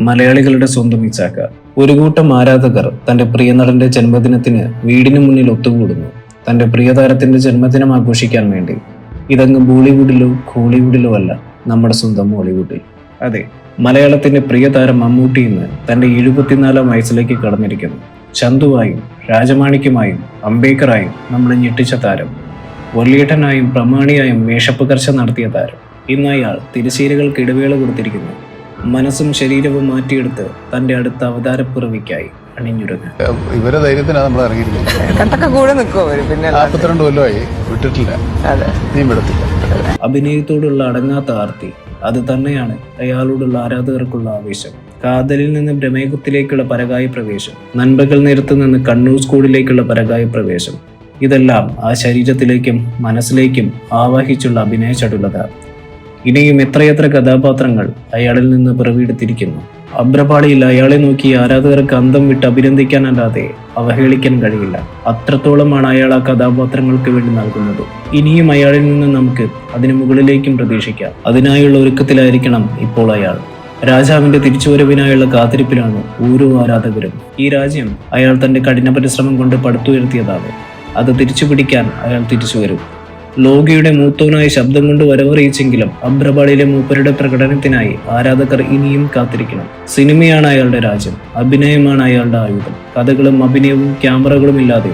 മലയാളികളുടെ സ്വന്തം ഇച്ചാക്ക. ഒരു കൂട്ടം ആരാധകർ തന്റെ പ്രിയ നടന്റെ ജന്മദിനത്തിന് വീടിന് മുന്നിൽ ഒത്തുകൂടുന്നു. തന്റെ പ്രിയതാരത്തിന്റെ ജന്മദിനം ആഘോഷിക്കാൻ വേണ്ടി. ഇതങ്ങ് ബോളിവുഡിലോ ഹോളിവുഡിലോ അല്ല, നമ്മുടെ സ്വന്തം ഹോളിവുഡിൽ. അതെ, മലയാളത്തിന്റെ പ്രിയതാരം മമ്മൂട്ടി ഇന്ന് തന്റെ 74-ാം വയസ്സിലേക്ക് കടന്നിരിക്കുന്നു. ചന്തുവായും രാജമാണിക്യമായും അംബേദ്കറായും നമ്മളെ ഞെട്ടിച്ച താരം, വല്യേട്ടനായും പ്രമാണിയായും വേഷപ്പകർച്ച നടത്തിയ താരം, ഇന്ന് അയാൾ തിരശ്ശീലകൾക്ക് ഇടവേള കൊടുത്തിരിക്കുന്നു. മനസ്സും ശരീരവും മാറ്റിയെടുത്ത് തന്റെ അടുത്ത അവതാരപ്പിറവിക്കായി അണിഞ്ഞൊരുങ്ങുക. ഇവരെ ധൈര്യത്തിനാണ് നമ്മൾ ഇറങ്ങിയിരിക്കുന്നത്. കൂടെ നിൽക്കും അവര്. പിന്നെ 42 കൊല്ലമായി വിട്ടിട്ടില്ല, നീ വിടത്തില്ല. അഭിനയത്തോടുള്ള അടങ്ങാത്ത ആർത്തി, അത് തന്നെയാണ് അയാളോടുള്ള ആരാധകർക്കുള്ള ആവേശം. കാതലിൽ നിന്ന് ബ്രഹ്മയുഗത്തിലേക്കുള്ള പരകായ പ്രവേശം, നൻപകൽ നേരത്ത് നിന്ന് കണ്ണൂർ സ്കൂളിലേക്കുള്ള പരകായ പ്രവേശം, ഇതെല്ലാം ആ ശരീരത്തിലേക്കും മനസ്സിലേക്കും ആവാഹിച്ചുള്ള അഭിനയ ചടുലത. ഇനിയും എത്രയെത്ര കഥാപാത്രങ്ങൾ അയാളിൽ നിന്ന് പിറവിയെടുത്തിരിക്കുന്നു. അഭ്രപാളിയിൽ അയാളെ നോക്കി ആരാധകർക്ക് അന്തം വിട്ട് അഭിനന്ദിക്കാനല്ലാതെ അവഹേളിക്കാൻ കഴിയില്ല. അത്രത്തോളമാണ് അയാൾ ആ കഥാപാത്രങ്ങൾക്ക് വേണ്ടി നൽകുന്നത്. ഇനിയും അയാളിൽ നിന്ന് നമുക്ക് അതിനു മുകളിലേക്കും പ്രതീക്ഷിക്കാം. അതിനായുള്ള ഒരുക്കത്തിലായിരിക്കണം ഇപ്പോൾ അയാൾ. രാജാവിന്റെ തിരിച്ചുവരവിനായുള്ള കാത്തിരിപ്പിലാണ് ഓരോ ആരാധകരും. ഈ രാജ്യം അയാൾ തന്റെ കഠിന പരിശ്രമം കൊണ്ട് പടുത്തുയർത്തിയതാണ്. അത് തിരിച്ചു പിടിക്കാൻ അയാൾ തിരിച്ചു വരും. ലോകിയുടെ മൂത്തോനായി ശബ്ദം കൊണ്ട് വരവറിയിച്ചെങ്കിലും അഭ്രപാളിയിലെ മൂപ്പരുടെ പ്രകടനത്തിനായി ആരാധകർ ഇനിയും കാത്തിരിക്കണം. സിനിമയാണ് അയാളുടെ രാജ്യം, അഭിനയമാണ് അയാളുടെ ആയുധം. കഥകളും അഭിനയവും ക്യാമറകളും ഇല്ലാതെ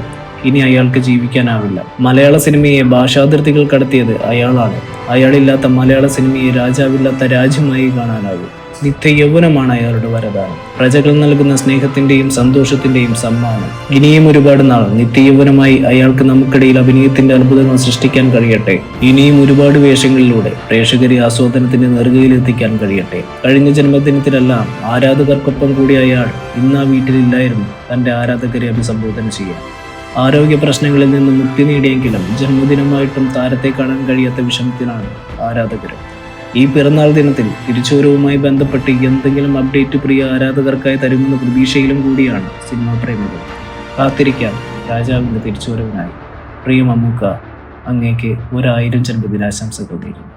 ഇനി അയാൾക്ക് ജീവിക്കാനാവില്ല. മലയാള സിനിമയെ ഭാഷാതിർത്തികൾ കടത്തിയത് അയാളാണ്. അയാളില്ലാത്ത മലയാള സിനിമയെ രാജാവില്ലാത്ത രാജ്യമായി കാണാനാവും. നിത്യ യൗവനമാണ് അയാളുടെ വരദാനം, പ്രജകൾ നൽകുന്ന സ്നേഹത്തിന്റെയും സന്തോഷത്തിന്റെയും സമ്മാനം. ഇനിയും ഒരുപാട് നാൾ നിത്യയൗവനമായി അയാൾക്ക് നമുക്കിടയിൽ അഭിനയത്തിന്റെ അത്ഭുതങ്ങൾ സൃഷ്ടിക്കാൻ കഴിയട്ടെ. ഇനിയും ഒരുപാട് വേഷങ്ങളിലൂടെ പ്രേക്ഷകരെ ആസ്വാദനത്തിന്റെ നെറുകയിലെത്തിക്കാൻ കഴിയട്ടെ. കഴിഞ്ഞ ജന്മദിനത്തിലെല്ലാം ആരാധകർക്കൊപ്പം കൂടി അയാൾ ഇന്ന് ആ വീട്ടിലില്ലായിരുന്നു തന്റെ ആരാധകരെ അഭിസംബോധന ചെയ്യാൻ. ആരോഗ്യ പ്രശ്നങ്ങളിൽ നിന്ന് മുക്തി നേടിയെങ്കിലും ജന്മദിനമായിട്ടും താരത്തെ കാണാൻ കഴിയാത്ത വിഷമത്തിലാണ് ആരാധകർ. ഈ പിറന്നാൾ ദിനത്തിൽ തിരിച്ചുവരവുമായി ബന്ധപ്പെട്ട് എന്തെങ്കിലും അപ്ഡേറ്റ് പ്രിയ ആരാധകർക്കായി തരുമെന്ന പ്രതീക്ഷയിലും കൂടിയാണ് സിനിമാ പ്രേമികൾ. കാത്തിരിക്കാം രാജാവിന്റെ തിരിച്ചുവരവിനായി. പ്രിയ മമ്മൂക്ക, അങ്ങേക്ക് 1000 ജന്മദിനാശംസകൾ നേരുന്നു.